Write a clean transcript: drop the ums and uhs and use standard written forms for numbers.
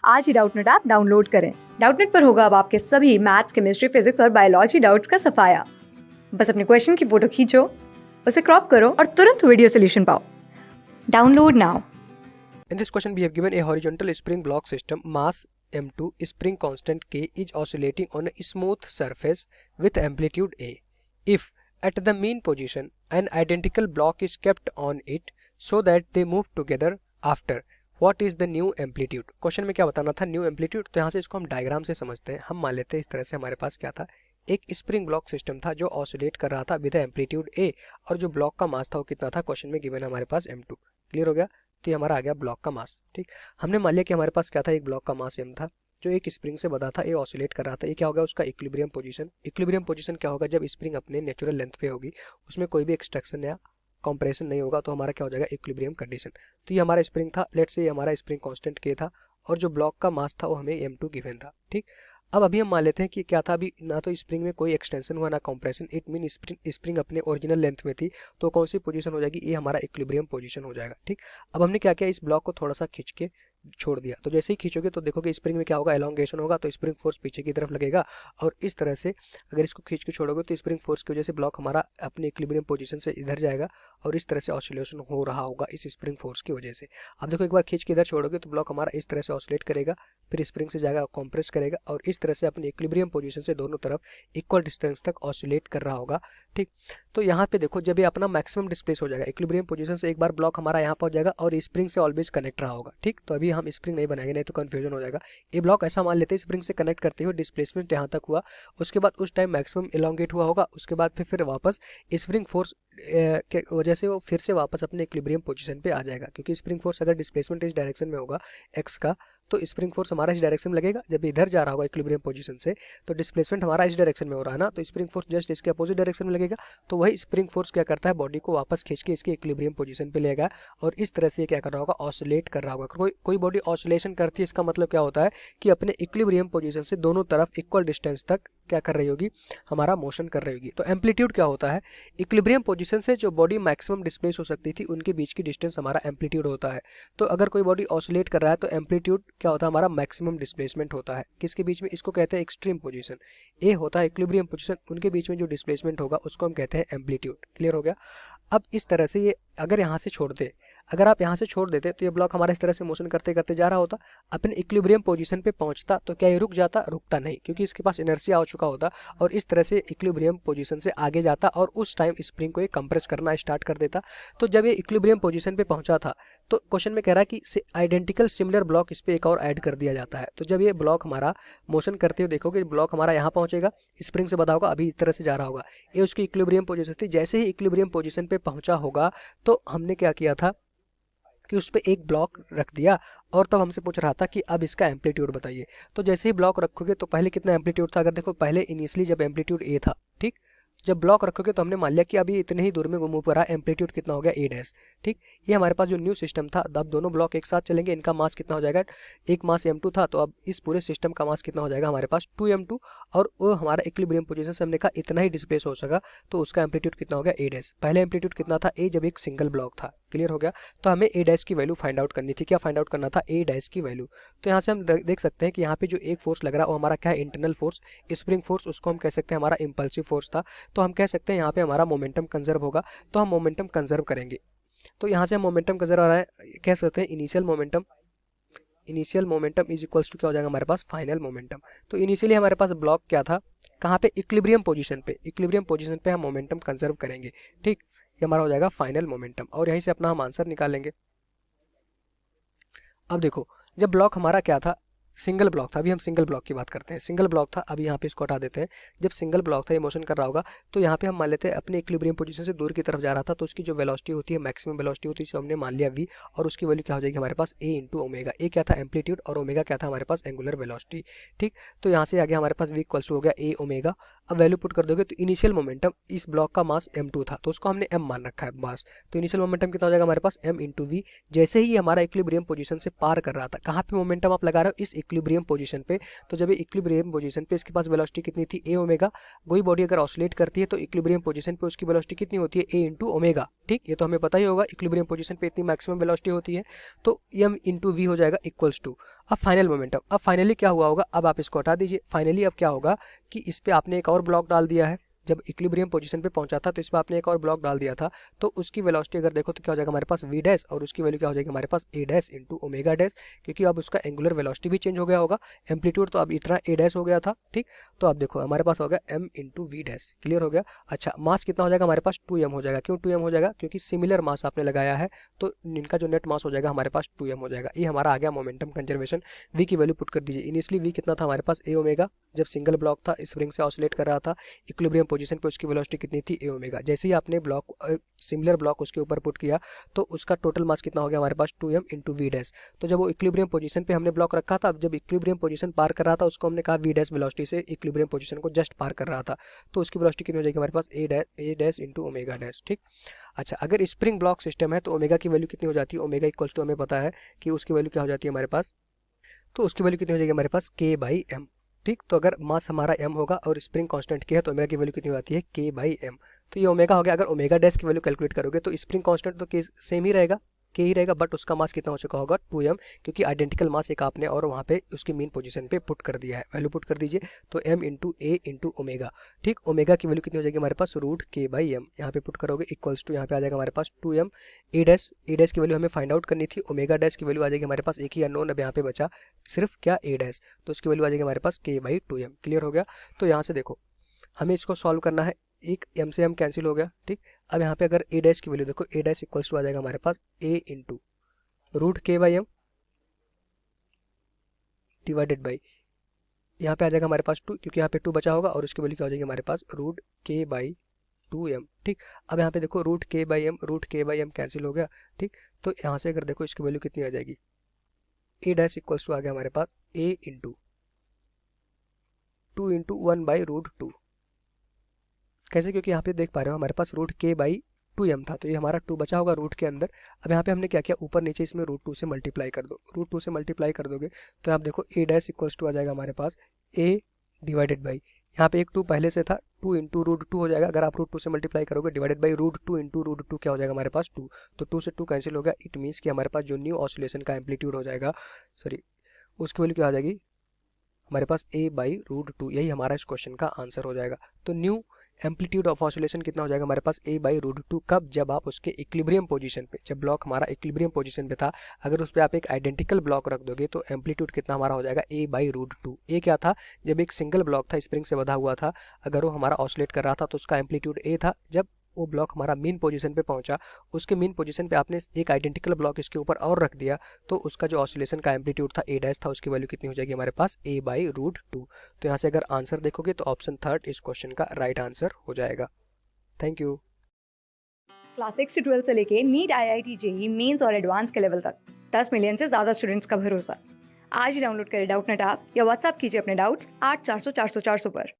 आज ही Doubtnut app download करें। Doubtnut पर होगा अब आपके सभी मैथ्स, केमिस्ट्री, फिजिक्स और बायोलॉजी डाउट्स का सफाया। बस अपने क्वेश्चन की फोटो खींचो, उसे क्रॉप करो और तुरंत वीडियो सॉल्यूशन पाओ। Download now. In this question we have given a horizontal spring block system, mass m2, spring constant k is oscillating on a smooth surface with amplitude a. If at the mean position an identical block is kept on it so that they move together after, what is the new amplitude? Question में क्या बताना था? New amplitude. तो यहाँ से इसको हम diagram से समझते हैं। हम मान लेते हैं इस तरह से हमारे पास क्या था, एक स्प्रिंग ब्लॉक सिस्टम था जो ऑसिलेट कर रहा था विद एम्पलीट्यूड ए, और जो ब्लॉक का मास था वो कितना था? क्वेश्चन में गिवन है हमारे पास m2। क्लियर हो गया? तो ये हमारा आ गया ब्लॉक का मास। ठीक, हमने मान लिया कि हमारे पास क्या था, एक ब्लॉक का मास m था जो एक स्प्रिंग से बंधा था, ये ऑसिलेट कर रहा था। ये क्या होगा? उसका इक्विलिब्रियम पोजीशन। इक्विलिब्रियम पोजीशन क्या होगा? जब स्प्रिंग अपने नेचुरल लेंथ पे होगी, उसमें कोई भी एक्सट्रैक्शन या कंप्रेशन नहीं होगा, तो हमारा क्या हो जाएगा? Equilibrium condition. तो ये हमारा स्प्रिंग था, लेट्स से ये हमारा स्प्रिंग कांस्टेंट k था, और जो ब्लॉक का मास था वो हमें m2 गिवन था। ठीक, अब अभी हम मान लेते हैं कि क्या था, अभी ना तो स्प्रिंग में कोई एक्सटेंशन हुआ ना कंप्रेशन, इट मीन स्प्रिंग अपने ओरिजिनल लेंथ में थी। तो कौन सी पोजीशन हो जाएगी? ये हमारा इक्विलिब्रियम पोजीशन हो जाएगा। ठीक, अब हमने क्या किया, इस ब्लॉक को थोड़ा सा खींच के छोड़ दिया। तो जैसे ही खींचोगे तो देखोगे स्प्रिंग में क्या होगा? एलोंगेशन होगा, तो स्प्रिंग फोर्स पीछे की तरफ लगेगा, और इस तरह से अगर इसको खींच के छोड़ोगे तो स्प्रिंग फोर्स की वजह से ब्लॉक हमारा अपने इक्विलिब्रियम पोजीशन से इधर जाएगा, और इस तरह से ऑसिलेशन हो रहा होगा इस स्प्रिंग फोर्स की वजह से। अब देखो, एक बार खींच के इधर छोड़ोगे तो ब्लॉक हमारा इस तरह से ऑसिलेट करेगा, फिर स्प्रिंग से जाएगा कॉम्प्रेस करेगा, और इस तरह से अपने इक्विलिब्रियम पोजीशन से दोनों तरफ इक्वल डिस्टेंस तक ऑसिलेट कर रहा होगा। ठीक, तो यहाँ पे देखो, जब ये अपना मैक्सिमम डिस्प्लेस हो जाएगा इक्विलिब्रियम पोजीशन से, एक बार ब्लॉक हमारा यहाँ पहुंच जाएगा और स्प्रिंग से ऑलवेज कनेक्ट रहा होगा। ठीक, तो अभी हम स्प्रिंग नहीं बनाएंगे, नहीं तो कंफ्यूजन हो जाएगा। ये ब्लॉक ऐसा मान लेते हैं, स्प्रिंग से कनेक्ट करते हुए डिस्प्लेसमेंट यहाँ तक हुआ, उसके बाद उस टाइम मैक्सिमम एलोंगेट हुआ होगा, उसके बाद फिर वापस स्प्रिंग फोर्स के वजह से वो फिर से वापस अपने इक्विलिब्रियम पोजीशन पे आ जाएगा, क्योंकि स्प्रिंग फोर्स अगर डिस्प्लेसमेंट इस डायरेक्शन में होगा एक्स का, तो स्प्रिंग फोर्स हमारा इस डायरेक्शन में लगेगा। जब इधर जा रहा होगा इक्विलिब्रियम पोजीशन से, तो डिस्प्लेसमेंट हमारा इस डायरेक्शन में हो रहा है ना, तो स्प्रिंग फोर्स जस्ट इसके अपोजिट डायरेक्शन में लगेगा। तो वही स्प्रिंग फोर्स क्या करता है, बॉडी को वापस खींच के इसके इक्विलिब्रियम पोजीशन पे लेगा, और इस तरह से क्या कर रहा होगा? ऑसिलेट कर रहा होगा। कोई बॉडी ऑसिलेशन करती है, इसका मतलब क्या होता है कि अपने इक्विलिब्रियम पोजीशन से दोनों तरफ इक्वल डिस्टेंस तक क्या कर रही होगी? हमारा मोशन कर रही होगी। तो एम्पलीट्यूड क्या होता है? इक्विलिब्रियम पोजीशन से जो बॉडी मैक्सिमम डिस्प्लेस हो सकती थी, उनके बीच की डिस्टेंस हमारा एम्पलीट्यूड होता है। तो अगर कोई बॉडी ऑसिलेट कर रहा है तो एम्पलीट्यूड क्या होता है? हमारा मैक्सिमम डिस्प्लेसमेंट होता है। किसके बीच में? इसको कहते हैं एक्सट्रीम पोजीशन। ए होता है इक्विलिब्रियम पोजीशन, उनके बीच में जो डिस्प्लेसमेंट होगा उसको हम कहते हैं एम्पलीट्यूड। क्लियर हो गया? अब इस तरह से ये अगर यहाँ से छोड़ दे, अगर आप यहाँ से छोड़ देते तो ये ब्लॉक हमारा इस तरह से मोशन करते करते जा रहा होता, अपने इक्विलिब्रियम पोजीशन पे पहुंचता, तो क्या ये रुक जाता? रुकता नहीं, क्योंकि इसके पास इनर्शिया हो चुका होता, और इस तरह से इक्विलिब्रियम पोजीशन से आगे जाता, और उस टाइम स्प्रिंग को ये कंप्रेस करना स्टार्ट कर देता। तो जब ये इक्विलिब्रियम पोजीशन पे पहुंचा था, तो क्वेश्चन में कह रहा है कि आइडेंटिकल सिमिलर ब्लॉक इस पे एक और ऐड कर दिया जाता है। तो जब ये ब्लॉक हमारा मोशन करते हुए देखोगे, ब्लॉक हमारा यहाँ पहुंचेगा, स्प्रिंग से बंधा होगा, अभी इस तरह से जा रहा होगा, ये उसकी इक्विलिब्रियम पोजीशन थी। जैसे ही इक्विलिब्रियम पोजीशन पे पहुंचा होगा, तो हमने क्या किया था कि उस पर एक ब्लॉक रख दिया, और तब हमसे पूछ रहा था कि अब इसका एम्पलीट्यूड बताइए। तो जैसे ही ब्लॉक रखोगे तो पहले कितना एम्पलीट्यूड था? अगर देखो, पहले इनिशियली जब एम्पलीट्यूड ए था, ठीक, जब ब्लॉक रखोगे तो हमने मान लिया कि अभी इतने ही दूर में घूम पर रहा, एम्पलीट्यूड कितना हो गया? ए डैश। ठीक, ये हमारे पास जो न्यू सिस्टम था, अब दोनों ब्लॉक एक साथ चलेंगे, इनका मास कितना हो जाएगा? एक मास m2 था, तो अब इस पूरे सिस्टम का मास कितना हो जाएगा हमारे पास? 2m2, और वो हमारा इक्विलिब्रियम पोजीशन से हमने कहा इतना ही डिस्प्लेस हो सका, तो उसका एम्पलीट्यूड कितना हो गया? ए डैश। पहले एम्पलीट्यूड कितना था? ए, जब एक सिंगल ब्लॉक था। क्लियर हो गया? तो हमें ए डैश की वैल्यू फाइंड आउट करनी थी। क्या फाइंड आउट करना था? ए डैश की वैल्यू। तो यहाँ से हम देख सकते हैं कि यहाँ पे जो एक फोर्स लग रहा है वो हमारा क्या है? इंटरनल फोर्स, स्प्रिंग फोर्स, उसको हम कह सकते हैं हमारा इंपल्सिव फोर्स था। तो हम कह सकते हैं यहाँ पे हमारा मोमेंटम कंजर्व होगा, तो हम मोमेंटम कंजर्व करेंगे। तो यहाँ से हम मोमेंटम कंजर्व आ रहा है, कह सकते हैं initial momentum is equals to क्या हो जाएगा हमारे पास? Final momentum. तो इनिशियली हमारे पास ब्लॉक क्या था? कहाँ पे? इक्विलिब्रियम पोजीशन पे हम मोमेंटम कंजर्व करेंगे। ठीक, ये हमारा हो जाएगा फाइनल मोमेंटम, और यहीं से अपना हम आंसर निकालेंगे। अब देखो, जब ब्लॉक हमारा क्या था? सिंगल ब्लॉक था। अभी हम सिंगल ब्लॉक की बात करते हैं। सिंगल ब्लॉक था, अभी यहाँ पे इसको हटा देते हैं। जब सिंगल ब्लॉक था, ये मोशन कर रहा होगा, तो यहाँ पे हम मान लेते हैं अपने इक्विलिब्रियम पोजीशन से दूर की तरफ जा रहा था, तो उसकी जो वेलोसिटी होती है, मैक्सिमम वेलोसिटी होती है, इसे हमने मान लिया v, और उसकी वैल्यू क्या हो जाएगी हमारे पास? a into omega. ए क्या था? एम्पलीट्यूड, और ओमेगा क्या था हमारे पास? Angular velocity. ठीक, तो यहाँ से आगे हमारे पास v इक्वल्स टू हो गया a ओमेगा। अब वैल्यू पुट कर दोगे तो इनिशियल मोमेंटम, इस ब्लॉक का मास m2 था, तो उसको हमने m मान रखा है मास, तो इनिशियल मोमेंटम कितना हो जाएगा हमारे पास? m into we. जैसे ही हमारा इक्विलिब्रियम पोजीशन से पार कर रहा था, कहाँ पे मोमेंटम आप लगा रहे हो? इस इक्विलिब्रियम पोजीशन पे। तो जब ये इक्विलिब्रियम पोजीशन पे इसके पास वेलोसिटी कितनी थी? a omega. कोई बॉडी अगर ऑसिलेट करती है तो इक्विलिब्रियम पोजीशन पे उसकी वेलोसिटी कितनी होती है? a into omega. ठीक, ये तो हमें पता ही होगा, इक्विलिब्रियम पोजीशन पे इतनी मैक्सिमम वेलोसिटी होती है, तो m इंटू वी हो जाएगा इक्वल्स टू। अब फाइनल मोमेंटम, अब फाइनली क्या हुआ होगा, अब आप इसको हटा दीजिए। फाइनली अब क्या होगा कि इस पे आपने एक और ब्लॉक डाल दिया है, जब इक्विलिब्रियम पोजीशन पे पहुंचा था तो इस पर आपने एक और ब्लॉक डाल दिया था, तो उसकी वेलोसिटी अगर देखो तो क्या हो जाएगा हमारे पास v डैश, और उसकी वैल्यू क्या हो जाएगी हमारे पास a dash into omega dash, क्योंकि अब उसका एंगुलर वेलोसिटी भी चेंज हो गया होगा, एम्पलीट्यूड तो अब इतना a डैश हो गया था, ठीक। तो अब देखो हमारे पास हो गया m into V dash, clear हो गया। अच्छा, मास कितना हो जाएगा हमारे पास 2m हो जाएगा, क्यों 2m हो जाएगा, क्योंकि सिमिलर मास आपने लगाया है, तो इनका जो नेट मास हो जाएगा हमारे पास 2m हो जाएगा। ये हमारा आ गया मोमेंटम कंजर्वेशन। v की वैल्यू पुट कर दीजिए। इनिशियली v कितना था हमारे पास a ओमेगा, जब सिंगल ब्लॉक था, स्प्रिंग से ऑसिलेट कर रहा था, इक्विलिब्रियम पोजीशन पे उसकी वेलोसिटी कितनी थी, a ओमेगा। जैसे ही आपने ब्लॉक सिमिलर ब्लॉक उसके ऊपर पुट किया तो उसका टोटल मास कितना हो गया हमारे पास 2m इंटू वी डैश। तो जब वो इक्विलिब्रियम पोजीशन पे हमने ब्लॉक रखा था, जब इक्विलिब्रियम पोजीशन पार कर रहा था उसको हमने कहा वी डैश वेलोसिटी से इक्विलिब्रियम पोजीशन को जस्ट पार कर रहा था, तो उसकी वेलोसिटी कितनी हो जाएगी हमारे पास a dash into omega dash, ठीक। अच्छा, अगर स्प्रिंग ब्लॉक सिस्टम है तो ओमेगा की वैल्यू कितनी हो जाती है, ओमेगा इक्वल्स टू हमें पता है कि उसकी वैल्यू क्या हो जाती है हमारे पास, तो उसकी वैल्यू कितनी हो जाएगी हमारे पास k बाई एम, ठीक। तो अगर मास हमारा m होगा और स्प्रिंग कांस्टेंट k है तो ओमेगा की वैल्यू कितनी हो जाती है k बाई एम। तो ये ओमेगा हो गया। अगर ओमेगा डैश की वैल्यू कैलकुलेट करोगे तो स्प्रिंग कांस्टेंट तो k सेम ही रहेगा, k ही रहेगा, बट उसका मास कितना हो चुका होगा 2m, क्योंकि आइडेंटिकल मास एक आपने और वहाँ पे उसकी मीन पोजीशन पे पुट कर दिया है। वैल्यू पुट कर दीजिए, तो m into a into omega, ठीक। ओमेगा की वैल्यू कितनी हो जाएगी हमारे पास रूट k बाई एम, यहाँ पे पुट करोगे इक्वल्स टू यहाँ पे आ जाएगा हमारे पास 2m। a डैश की वैल्यू हमें फाइंड आउट करनी थी, ओमेगा डैश की वैल्यू आ जाएगी हमारे पास एक ही अननोन, अब यहाँ पे बचा सिर्फ क्या a डैश, तो उसकी वैल्यू आ जाएगी हमारे पास k बाई 2m, क्लियर हो गया। तो यहाँ से देखो हमें इसको सॉल्व करना है, एक m से m कैंसिल हो गया, ठीक। अब यहाँ पे अगर a डैश की वैल्यू देखो, a डैश इक्वल्स टू आ जाएगा हमारे पास a into root k by M divided by, यहाँ पे आ जाएगा हमारे पास 2, क्योंकि यहाँ पे 2 बचा होगा, और उसकी वैल्यू क्या हो जाएगी हमारे पास रूट k बाई 2m, ठीक। अब यहाँ पे देखो root k by M cancel हो गया, ठीक। तो यहाँ से अगर देखो इसकी वैल्यू कितनी आ जाएगी, a डैश इक्वल्स टू आ गया हमारे पास a into 2 into 1 by root 2, कैसे, क्योंकि यहाँ पे देख पा रहे हो हमारे पास रूट k बाई 2m था, तो ये हमारा 2 बचा होगा रूट के अंदर। अब यहाँ पे हमने क्या किया, ऊपर नीचे इसमें रूट 2 से मल्टीप्लाई कर दो, रूट 2 से मल्टीप्लाई कर दोगे तो आप देखो a डैश इक्वल्स टू आ जाएगा हमारे पास a डिवाइडेड बाई, यहाँ पे एक 2 पहले से था, 2 इंटू रूट 2 हो जाएगा, अगर आप रूट 2 से मल्टीप्लाई करोगे, divided by root 2 into root 2 क्या हो जाएगा हमारे पास 2, तो 2 से 2 कैंसिल हो गया। इट मीन्स कि हमारे पास जो न्यू ऑसिलेशन का एम्पलीट्यूड हो जाएगा, सॉरी, उसकी वैल्यू क्या आ जाएगी हमारे पास a बाई रूट 2, यही हमारा इस क्वेश्चन का आंसर हो जाएगा। तो न्यू एम्पलीट्यूड ऑफ ऑसिलेशन कितना हो जाएगा हमारे पास a बाई रूट 2, कब, जब आप उसके इक्विलिब्रियम पोजीशन पे, जब ब्लॉक हमारा इक्विलिब्रियम पोजीशन पे था, अगर उस पर आप एक आइडेंटिकल ब्लॉक रख दोगे तो एम्पलीट्यूड कितना हमारा हो जाएगा a बाई रूट 2। a क्या था, जब एक सिंगल ब्लॉक था, स्प्रिंग से बंधा हुआ था, अगर वो हमारा ऑसिलेट कर रहा था तो उसका एम्पलीट्यूड a था। जब वो ब्लॉक हमारा मीन पोजीशन पे पहुंचा, उसके मीन पोजीशन पे आपने एक आइडेंटिकल ब्लॉक इसके ऊपर और रख दिया, तो उसका जो ऑसिलेशन का एम्पलीट्यूड था a डैश था, उसकी वैल्यू कितनी हो जाएगी हमारे पास a बाई रूट 2। तो यहाँ से अगर आंसर देखोगे तो ऑप्शन 3 इस क्वेश्चन का राइट आंसर हो जाएगा। Thank you. क्लास 6 से 12 से लेके नीट IIT JEE मेंस और एडवांस के लेवल तक 10 मिलियन से ज़्यादा स्टूडेंट्स का भरोसा। आज ही डाउनलोड करें डाउटनेट ऐप या व्हाट्सएप कीजिए अपने डाउट्स 8400 400 400 पर।